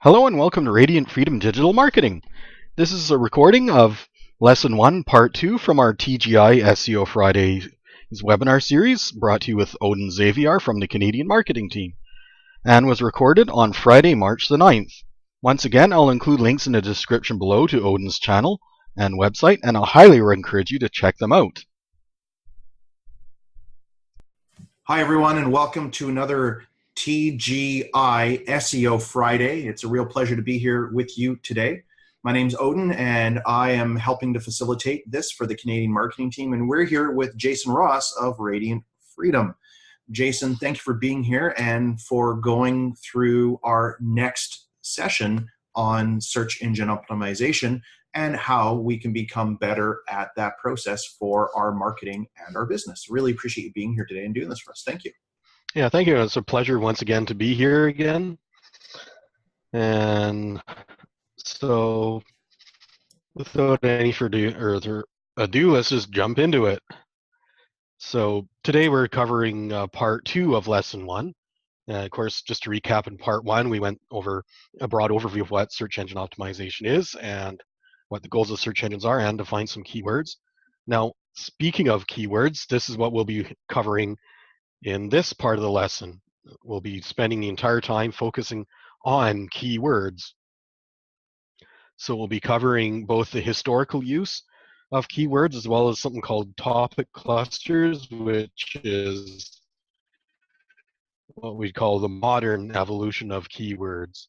Hello and welcome to Radiant Freedom Digital Marketing. This is a recording of Lesson 1, Part 2 from our TGI SEO Fridays webinar series, brought to you with Odin Xavier from the Canadian marketing team, and was recorded on Friday, March the 9th. Once again, I'll include links in the description below to Odin's channel and website, and I'll highly encourage you to check them out. Hi, everyone, and welcome to another TGI SEO Friday. It's a real pleasure to be here with you today. My name's Odin, and I am helping to facilitate this for the Canadian marketing team, and we're here with Jason Ross of Radiant Freedom. Jason, thank you for being here and for going through our next session on search engine optimization and how we can become better at that process for our marketing and our business. Really appreciate you being here today and doing this for us. Thank you. Yeah, thank you. It's a pleasure once again to be here again. And so, without any further ado, let's just jump into it. So today we're covering part 2 of lesson 1. Of course, just to recap, in part 1, we went over a broad overview of what search engine optimization is and what the goals of search engines are, and define some keywords. Now, speaking of keywords, this is what we'll be covering in this part of the lesson. We'll be spending the entire time focusing on keywords. So we'll be covering both the historical use of keywords as well as something called topic clusters, which is what we call the modern evolution of keywords.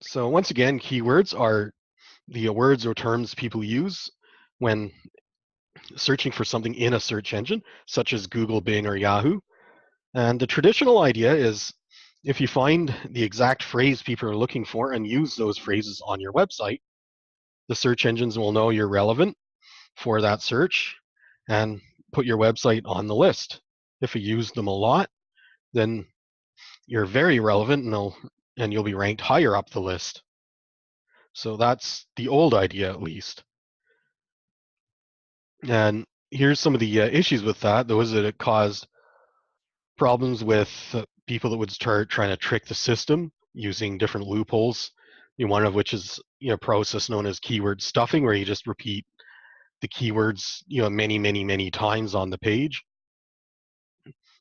So once again, keywords are the words or terms people use when searching for something in a search engine, such as Google, Bing, or Yahoo. And the traditional idea is if you find the exact phrase people are looking for and use those phrases on your website, the search engines will know you're relevant for that search and put your website on the list. If you use them a lot, then you're very relevant and you'll be ranked higher up the list. So that's the old idea, at least. And here's some of the issues with that. Those that it caused problems with people that would start trying to trick the system using different loopholes. One of which is a process known as keyword stuffing, where you just repeat the keywords many times on the page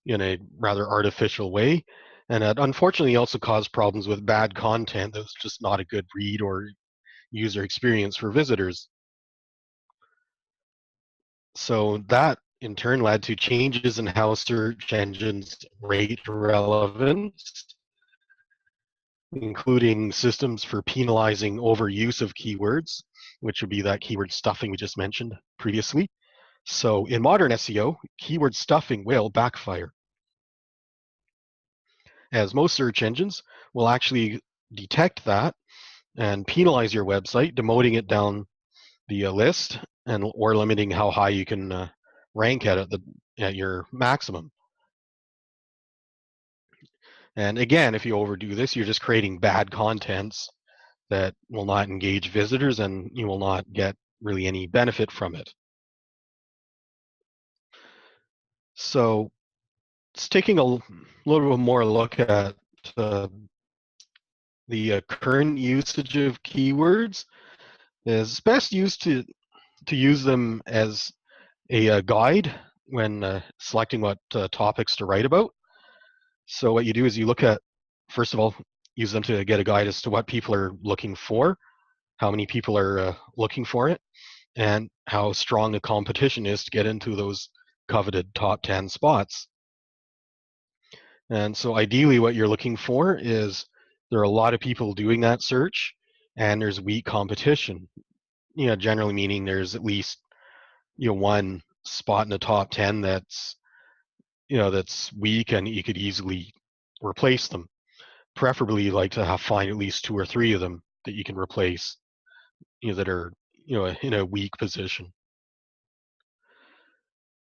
in a rather artificial way. And it unfortunately also caused problems with bad content that was just not a good read or user experience for visitors. So that in turn led to changes in how search engines rate relevance, including systems for penalizing overuse of keywords, which would be that keyword stuffing we just mentioned previously. So in modern SEO, keyword stuffing will backfire, as most search engines will actually detect that and penalize your website, demoting it down the list or limiting how high you can rank at your maximum. And again, if you overdo this, you're just creating bad contents that will not engage visitors, and you will not get really any benefit from it. So it's taking a little bit more look at the current usage of keywords. Is best used to use them as a guide when selecting what topics to write about. So what you do is you look at, first of all, use them to get a guide as to what people are looking for, how many people are looking for it, and how strong the competition is to get into those coveted top 10 spots. And so ideally what you're looking for is there are a lot of people doing that search and there's weak competition. Generally meaning there's at least one spot in the top 10 that's weak and you could easily replace them. Preferably you like to find at least 2 or 3 of them that you can replace that are in a weak position.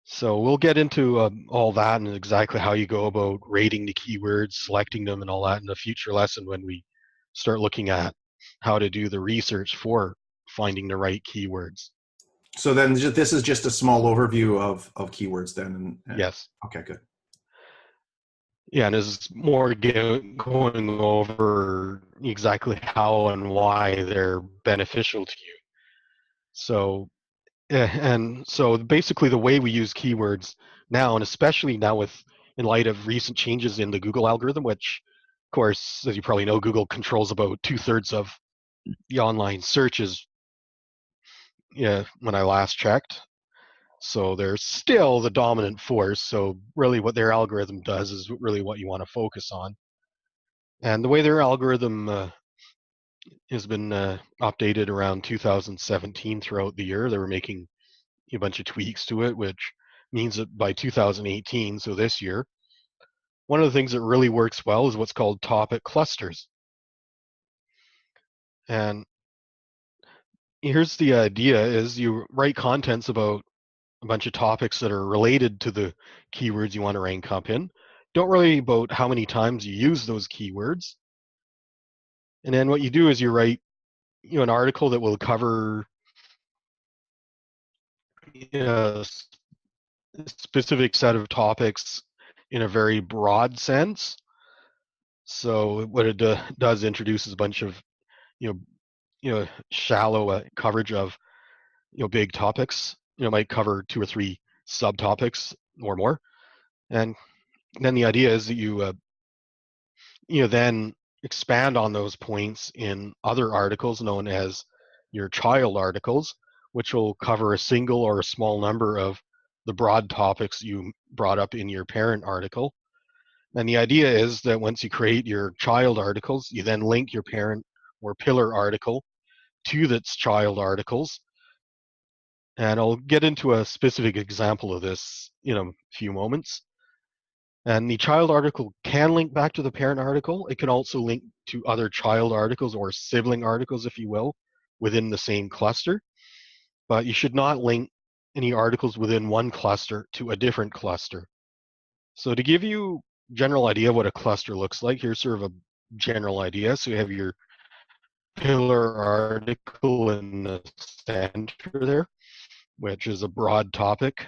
So we'll get into all that and exactly how you go about rating the keywords, selecting them, and all that in a future lesson when we start looking at how to do the research for finding the right keywords. So then this is just a small overview of keywords then? Yes. Okay, good. Yeah, and is more going over exactly how and why they're beneficial to you. So, and so basically the way we use keywords now, and especially now in light of recent changes in the Google algorithm, which, of course, as you probably know, Google controls about 2/3 of the online searches, yeah, when I last checked. So they're still the dominant force. So really what their algorithm does is really what you want to focus on. And the way their algorithm has been updated around 2017 throughout the year, they were making a bunch of tweaks to it, which means that by 2018, so this year, one of the things that really works well is what's called topic clusters. And here's the idea is you write contents about a bunch of topics that are related to the keywords you want to rank up in. Don't worry about how many times you use those keywords. And then what you do is you write, an article that will cover a specific set of topics in a very broad sense. So what it does introduces a bunch of you know shallow coverage of big topics. Might cover two or three subtopics or more, and then the idea is that you then expand on those points in other articles known as your child articles, which will cover a single or a small number of the broad topics you brought up in your parent article. And the idea is that once you create your child articles, you then link your parent or pillar article to its child articles. And I'll get into a specific example of this in a few moments. And the child article can link back to the parent article. It can also link to other child articles or sibling articles, if you will, within the same cluster. But you should not link any articles within one cluster to a different cluster. So to give you a general idea of what a cluster looks like, here's sort of a general idea. So you have your pillar article in the center there, which is a broad topic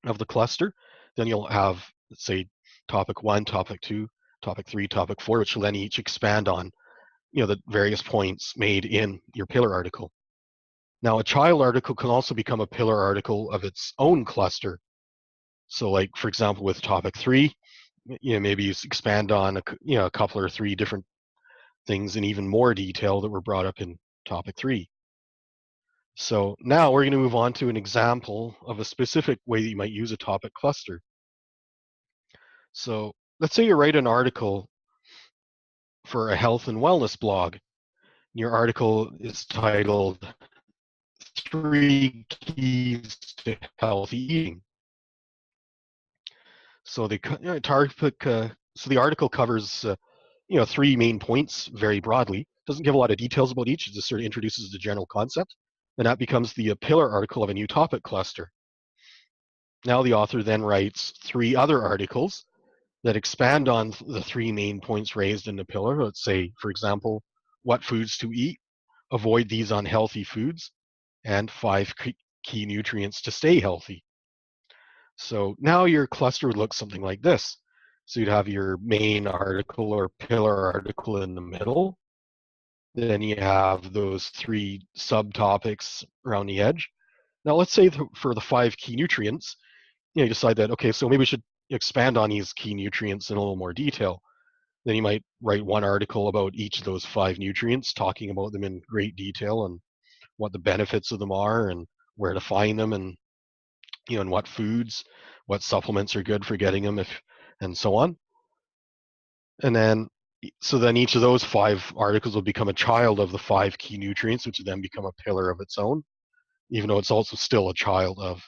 of the cluster. Then you'll have, let's say, topic 1, topic 2, topic 3, topic 4, which will then each expand on, the various points made in your pillar article. Now, a child article can also become a pillar article of its own cluster. So, like for example, with topic 3, maybe you expand on a couple or three different things in even more detail that were brought up in topic 3. So now we're going to move on to an example of a specific way that you might use a topic cluster. So let's say you write an article for a health and wellness blog. Your article is titled 3 Keys to Healthy Eating. So the article covers 3 main points very broadly. Doesn't give a lot of details about each. It just sort of introduces the general concept, and that becomes the pillar article of a new topic cluster. Now the author then writes 3 other articles that expand on the 3 main points raised in the pillar. Let's say, for example, what foods to eat, avoid these unhealthy foods, and 5 key nutrients to stay healthy. So now your cluster would look something like this. So you'd have your main article or pillar article in the middle. Then you have those 3 subtopics around the edge. Now let's say for the 5 key nutrients, you decide that, okay, so maybe we should expand on these key nutrients in a little more detail. Then you might write one article about each of those 5 nutrients, talking about them in great detail and what the benefits of them are and where to find them, and and what foods, what supplements are good for getting them, and so on. And then so then each of those 5 articles will become a child of the 5 key nutrients, which will then become a pillar of its own, even though it's also still a child of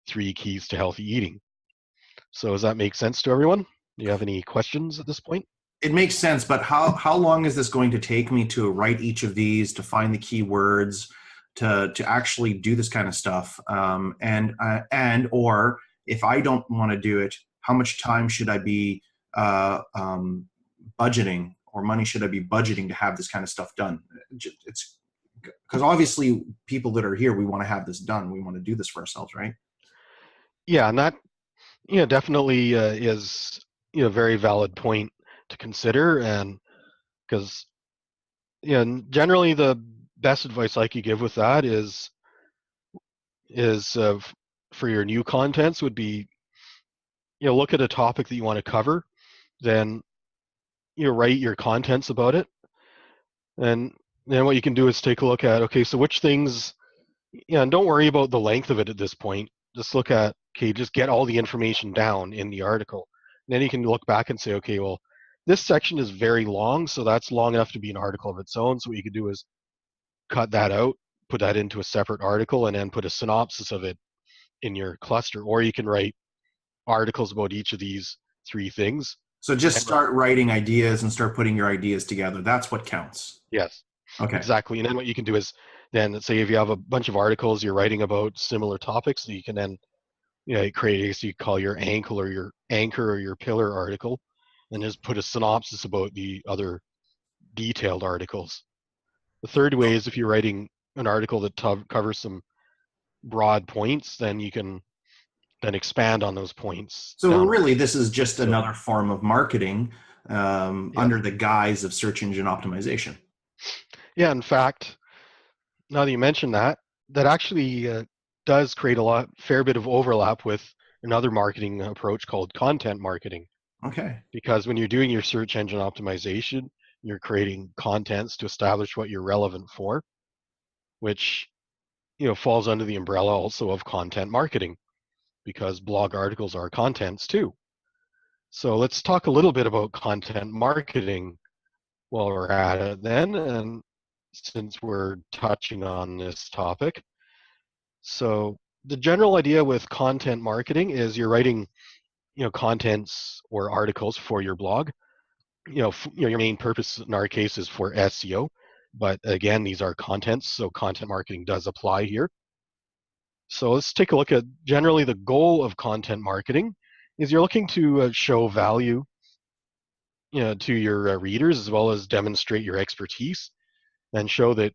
3 keys to healthy eating. So does that make sense to everyone? Do you have any questions at this point? It makes sense, but how long is this going to take me to write each of these, to find the keywords, to actually do this kind of stuff? Or if I don't want to do it, how much time should I be budgeting, or money should I be budgeting to have this kind of stuff done? It's because obviously people that are here, we want to have this done. We want to do this for ourselves, right? Yeah, and that definitely is. very valid point to consider. And because generally the best advice I could give with that is for your new contents would be look at a topic that you want to cover, then write your contents about it, and then what you can do is take a look at, okay, so which things, and don't worry about the length of it at this point. Just look at, okay, just get all the information down in the article. And then you can look back and say, okay, well, this section is very long, so that's long enough to be an article of its own. So what you can do is cut that out, put that into a separate article, and then put a synopsis of it in your cluster. Or you can write articles about each of these three things. So just start writing ideas and start putting your ideas together. That's what counts. Yes. Okay. Exactly. And then what you can do is then, let's say if you have a bunch of articles you're writing about similar topics, so you can then create, so you call your anchor or your pillar article, and just put a synopsis about the other detailed articles. The third way is if you're writing an article that covers some broad points, then you can then expand on those points. So really, this is just another form of marketing under the guise of search engine optimization. Yeah, in fact, now that you mention that, that actually does create a fair bit of overlap with another marketing approach called content marketing. Okay. Because when you're doing your search engine optimization, you're creating contents to establish what you're relevant for, which falls under the umbrella also of content marketing, because blog articles are contents too. So let's talk a little bit about content marketing while we're at it then, and since we're touching on this topic. So the general idea with content marketing is you're writing contents or articles for your blog. Your main purpose in our case is for SEO, but again, these are contents, so content marketing does apply here. So let's take a look at generally the goal of content marketing is you're looking to show value to your readers, as well as demonstrate your expertise and show that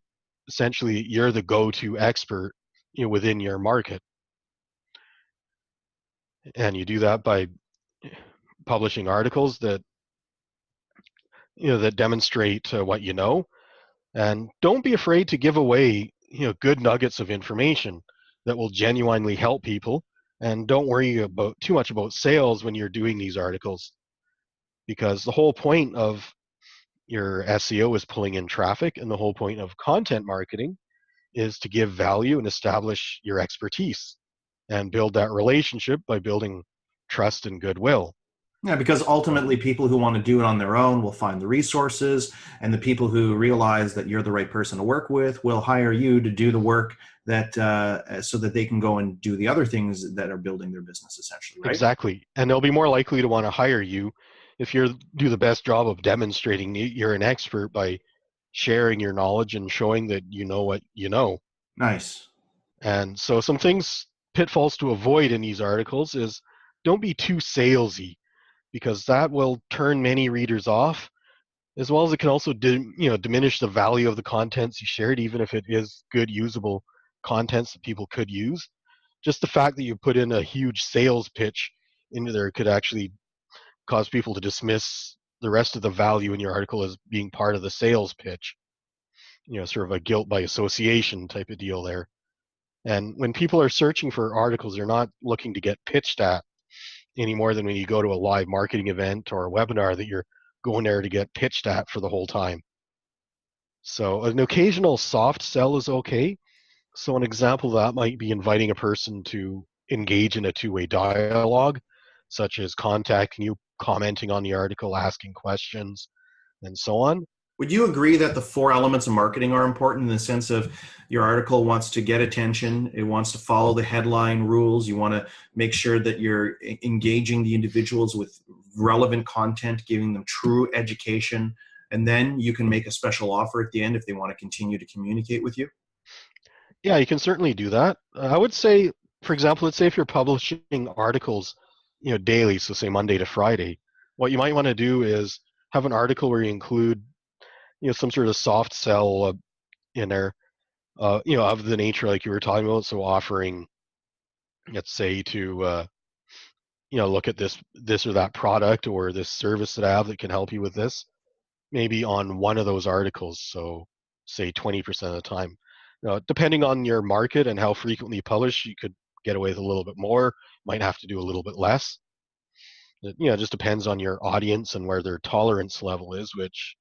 essentially you're the go-to expert within your market. And you do that by publishing articles that that demonstrate what you know, and don't be afraid to give away good nuggets of information that will genuinely help people. And don't worry about too much about sales when you're doing these articles, because the whole point of your SEO is pulling in traffic, and the whole point of content marketing is to give value and establish your expertise and build that relationship by building trust and goodwill. Yeah, because ultimately people who want to do it on their own will find the resources, and the people who realize that you're the right person to work with will hire you to do the work that so that they can go and do the other things that are building their business, essentially, right? Exactly. And they'll be more likely to want to hire you if you do the best job of demonstrating you're an expert by sharing your knowledge and showing that you know what you know. Nice. And so some pitfalls to avoid in these articles is don't be too salesy, because that will turn many readers off, as well as it can also diminish the value of the contents you shared, even if it is good, usable contents that people could use. Just the fact that you put in a huge sales pitch into there could actually cause people to dismiss the rest of the value in your article as being part of the sales pitch. Sort of a guilt by association type of deal there. And when people are searching for articles, they're not looking to get pitched at any more than when you go to a live marketing event or a webinar that you're going there to get pitched at for the whole time. So an occasional soft sell is okay. So an example of that might be inviting a person to engage in a two-way dialogue, such as contacting you, commenting on the article, asking questions, and so on. Would you agree that the 4 elements of marketing are important in the sense of your article wants to get attention, it wants to follow the headline rules, you want to make sure that you're engaging the individuals with relevant content, giving them true education, and then you can make a special offer at the end if they want to continue to communicate with you? Yeah, you can certainly do that. I would say, for example, let's say if you're publishing articles, daily, so say Monday to Friday, what you might want to do is have an article where you include some sort of soft sell in there, of the nature like you were talking about. So offering, let's say, to look at this or that product or this service that I have that can help you with this, maybe on one of those articles. So say 20% of the time. Depending on your market and how frequently you publish, you could get away with a little bit more, might have to do a little bit less. It just depends on your audience and where their tolerance level is, which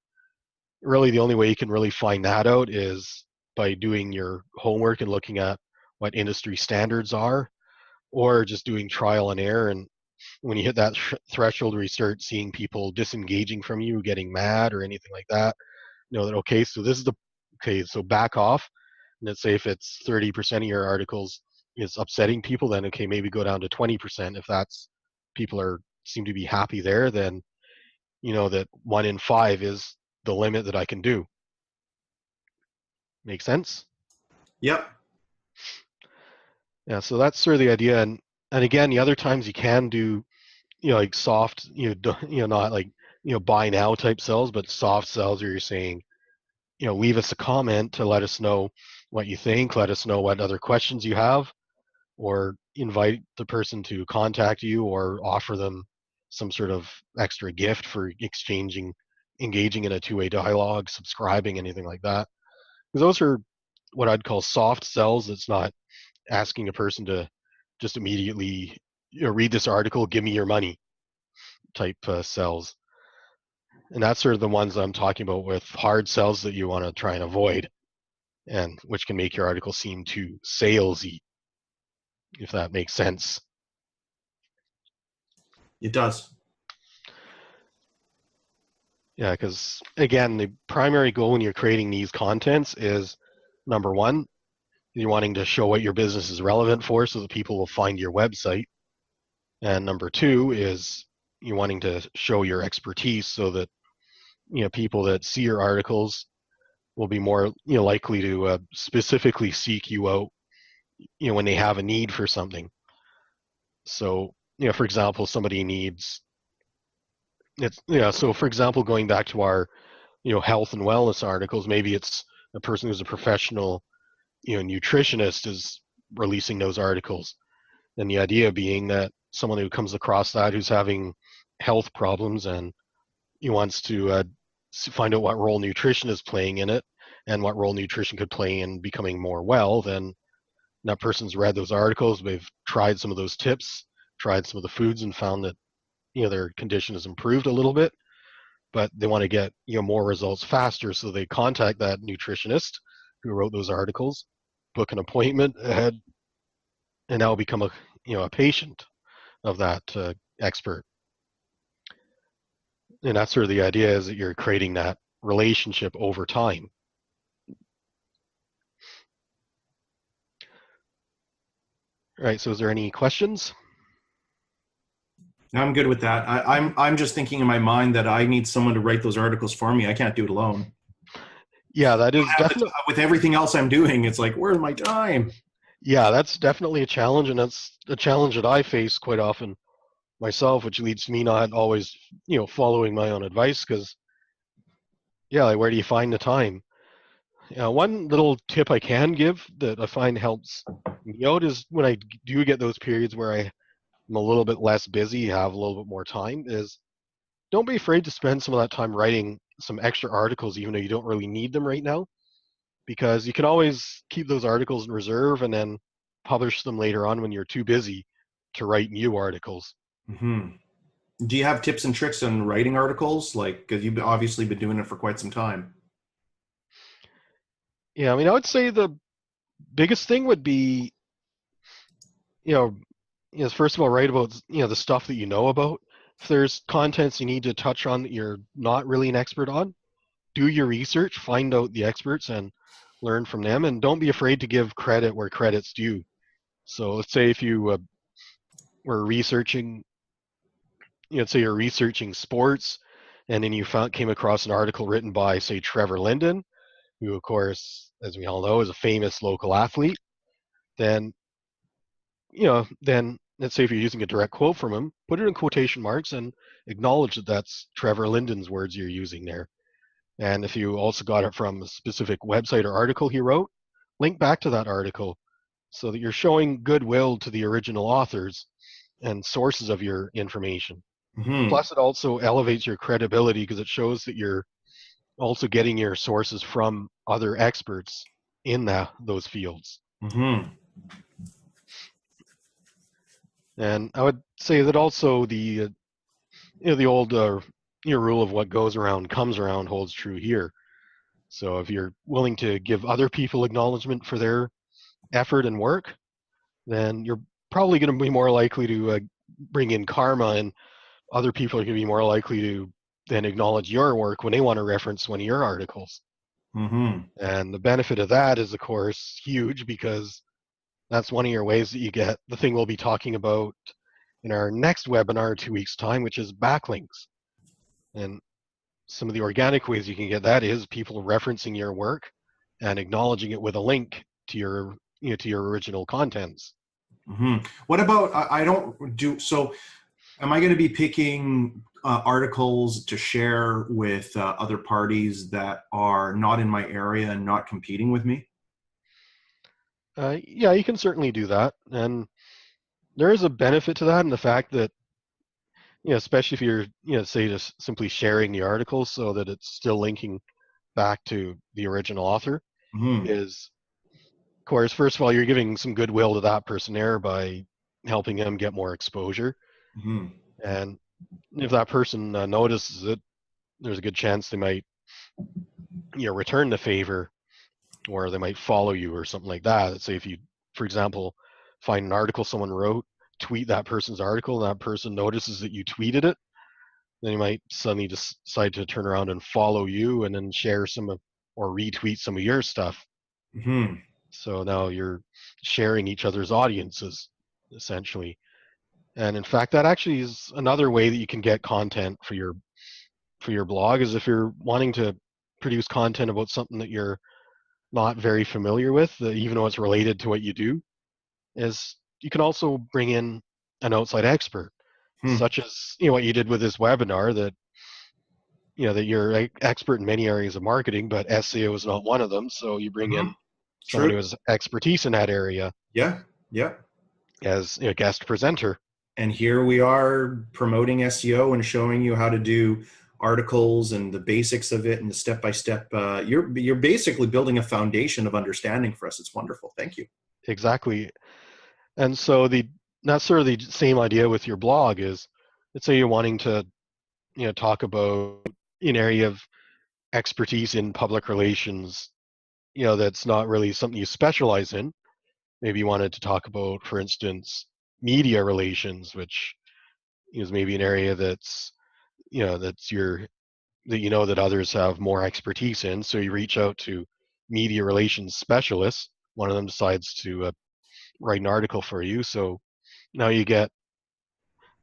really the only way you can really find that out is by doing your homework and looking at what industry standards are, or just doing trial and error. And when you hit that threshold where you start seeing people disengaging from you, getting mad or anything like that, know that, okay, so this is so back off. And let's say if it's 30% of your articles is upsetting people, then okay, maybe go down to 20%. If that's people seem to be happy there, then that 1 in 5 is the limit that I can do. Make sense? Yep. Yeah, so that's sort of the idea. And again, the other times you can do like soft, not like buy now type sells, but soft sells where you're saying, leave us a comment to let us know what you think, let us know what other questions you have, or invite the person to contact you or offer them some sort of extra gift for engaging in a two-way dialogue, subscribing, anything like that. Because those are what I'd call soft sells. It's not asking a person to just immediately read this article, give me your money type sells. And that's sort of the ones I'm talking about with hard sells that you want to try and avoid, and which can make your article seem too salesy, if that makes sense. It does. Yeah, because again, the primary goal when you're creating these contents is, number one, you're wanting to show what your business is relevant for so that people will find your website. And number two is you're wanting to show your expertise so that people that see your articles will be more likely to specifically seek you out when they have a need for something. So for example, somebody needs so for example, going back to our health and wellness articles, maybe it's a person who's a professional nutritionist is releasing those articles, and the idea being that someone who comes across that who's having health problems and he wants to find out what role nutrition is playing in it and what role nutrition could play in becoming more well, then that person's read those articles, they've tried some of those tips, tried some of the foods, and found that their condition has improved a little bit, but they want to get more results faster, so they contact that nutritionist who wrote those articles, book an appointment ahead, and now become a patient of that expert. And that's sort of the idea, is that you're creating that relationship over time. All right, so is there any questions? I'm good with that. I'm just thinking in my mind that I need someone to write those articles for me. I can't do it alone. Yeah, that is definitely, with everything else I'm doing, it's like, where's my time? yeah, that's definitely a challenge, and that's a challenge that I face quite often myself, which leads to me not always, following my own advice, because, yeah, like, where do you find the time? One little tip I can give that I find helps me out is when I do get those periods where I'm a little bit less busy, have a little bit more time, is don't be afraid to spend some of that time writing some extra articles, even though you don't really need them right now, because you can always keep those articles in reserve and then publish them later on when you're too busy to write new articles. Mm-hmm. Do you have tips and tricks on writing articles? Like, because you've obviously been doing it for quite some time. Yeah, I mean, I would say the biggest thing would be, you know, first of all, write about, the stuff that you know about. If there's contents you need to touch on that you're not really an expert on, do your research, find out the experts and learn from them, and don't be afraid to give credit where credit's due. So let's say if you were researching, say you're researching sports, and then you came across an article written by, say, Trevor Linden, who, of course, as we all know, is a famous local athlete. Then, then let's say if you're using a direct quote from him, put it in quotation marks and acknowledge that that's Trevor Linden's words you're using there. And if you also got it from a specific website or article he wrote, link back to that article so that you're showing goodwill to the original authors, and sources of your information. Mm-hmm. Plus, it also elevates your credibility because it shows that you're also getting your sources from other experts in those fields. Mm-hmm. And I would say that also the old rule of what goes around comes around holds true here. So if you're willing to give other people acknowledgement for their effort and work, then you're probably going to be more likely to bring in karma, and other people are going to be more likely to then acknowledge your work when they want to reference one of your articles. Mm-hmm. And the benefit of that is, of course, huge because that's one of your ways that you get the thing we'll be talking about in our next webinar in 2 weeks' time, which is backlinks. And some of the organic ways you can get that is people referencing your work and acknowledging it with a link to your original contents. Mm-hmm. What about, I don't do, so am I going to be picking articles to share with other parties that are not in my area and not competing with me? Yeah, you can certainly do that, and there is a benefit to that in the fact that especially if you're say just simply sharing the article so that it's still linking back to the original author, Mm-hmm. is of course first of all you're giving some goodwill to that person there by helping them get more exposure, Mm-hmm. and if that person notices it, there's a good chance they might return the favor, or they might follow you or something like that. Let's say if you, for example, find an article someone wrote, tweet that person's article, and that person notices that you tweeted it, then you might suddenly decide to turn around and follow you and then share some of or retweet some of your stuff. Mm-hmm. So now you're sharing each other's audiences, essentially. And in fact, that actually is another way that you can get content for your blog, is if you're wanting to produce content about something that you're not very familiar with, even though it's related to what you do, is you can also bring in an outside expert, Hmm. such as what you did with this webinar, that that you're an expert in many areas of marketing, but SEO is not one of them. So you bring Mm-hmm. in someone True. who has expertise in that area Yeah. Yeah. as a guest presenter. And here we are promoting SEO and showing you how to do articles and the basics of it and the step by step. You're basically building a foundation of understanding for us. It's wonderful. Thank you. Exactly. And so that's sort of the same idea with your blog is, let's say you're wanting to talk about an area of expertise in public relations, that's not really something you specialize in. Maybe you wanted to talk about, for instance, media relations, which is maybe an area that's that others have more expertise in. So you reach out to media relations specialists. One of them decides to write an article for you. So now you get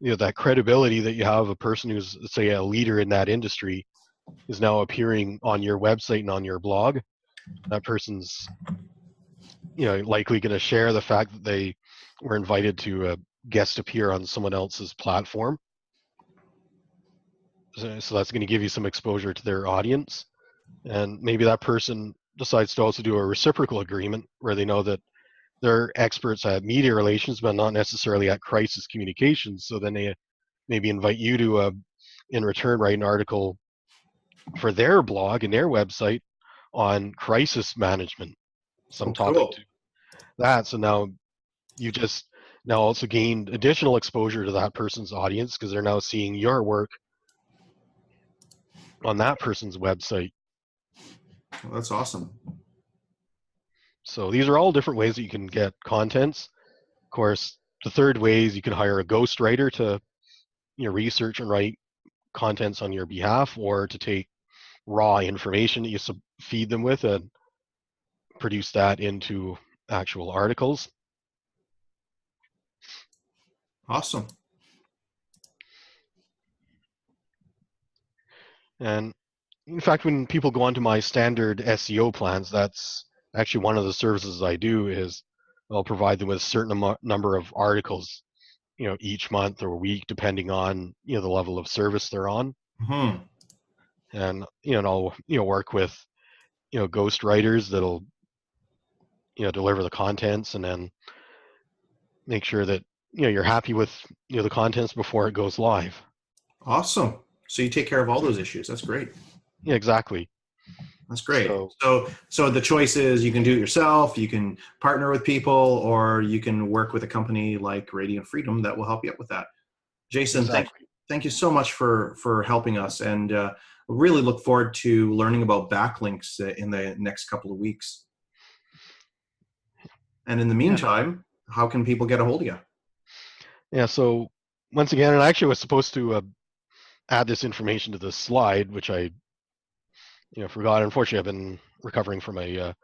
that credibility that you have a person who's, let's say, a leader in that industry is now appearing on your website and on your blog. That person's likely going to share the fact that they were invited to guest appear on someone else's platform. So that's going to give you some exposure to their audience, and maybe that person decides to also do a reciprocal agreement where they know that they're experts at media relations but not necessarily at crisis communications, so then they maybe invite you to in return write an article for their blog and their website on crisis management, some Oh, topic cool. to that. So now you just now also gained additional exposure to that person's audience because they're now seeing your work on that person's website. Well, that's awesome. So these are all different ways that you can get contents. Of course, the third way is you can hire a ghostwriter to research and write contents on your behalf, or to take raw information that you feed them with and produce that into actual articles. Awesome. And in fact, when people go onto my standard SEO plans, that's actually one of the services I do is I'll provide them with a certain number of articles, each month or week, depending on, the level of service they're on. Hmm. And, and I'll, work with, ghost writers that'll, deliver the contents and then make sure that, you're happy with the contents before it goes live. Awesome. So you take care of all those issues. That's great. Yeah, exactly. That's great. So So the choice is you can do it yourself, you can partner with people, or you can work with a company like Radiant Freedom that will help you out with that. Jason, exactly. thank you so much for helping us, and really look forward to learning about backlinks in the next couple of weeks. And in the Yeah. meantime, how can people get a hold of you? Yeah. So once again, and I actually was supposed to add this information to the slide, which I forgot. Unfortunately, I've been recovering from a Oh,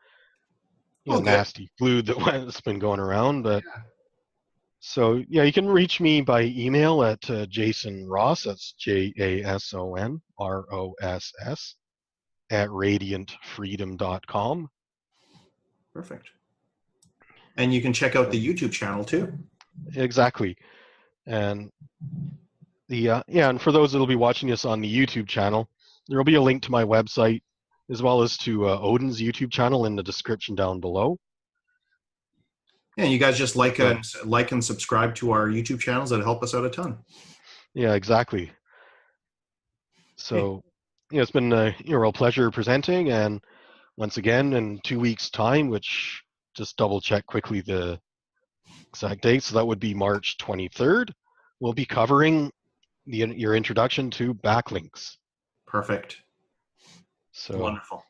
good. nasty flu that's been going around. But so yeah, you can reach me by email at Jason Ross. That's JASONROSS at radiantfreedom.com. Perfect. And you can check out the YouTube channel too. Exactly. And and for those that'll be watching this on the YouTube channel, there will be a link to my website as well as to Odin's YouTube channel in the description down below. Yeah, you guys just like So, and subscribe to our YouTube channels. That'll help us out a ton. yeah, exactly. Okay. So, it's been a real pleasure presenting, and once again, in 2 weeks' time, which just double check quickly the exact date, so that would be March 23rd, we'll be covering your introduction to backlinks. Perfect. So, Wonderful.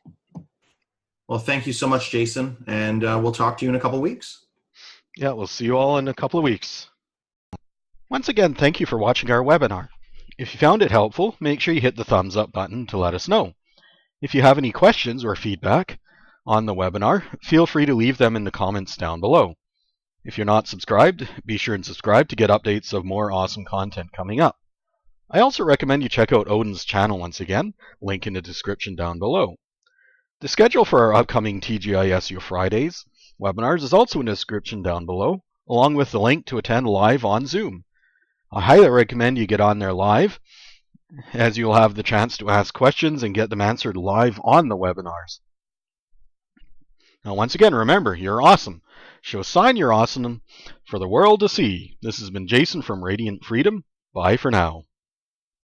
Well, thank you so much, Jason, and we'll talk to you in a couple of weeks. yeah, we'll see you all in a couple of weeks. Once again, thank you for watching our webinar. If you found it helpful, make sure you hit the thumbs up button to let us know. If you have any questions or feedback on the webinar, feel free to leave them in the comments down below. If you're not subscribed, be sure and subscribe to get updates of more awesome content coming up. I also recommend you check out Odin's channel once again, link in the description down below. The schedule for our upcoming TGI SEO Fridays webinars is also in the description down below, along with the link to attend live on Zoom. I highly recommend you get on there live, as you'll have the chance to ask questions and get them answered live on the webinars. Now, once again, remember, you're awesome. Show sign you're awesome for the world to see. This has been Jason from Radiant Freedom. Bye for now.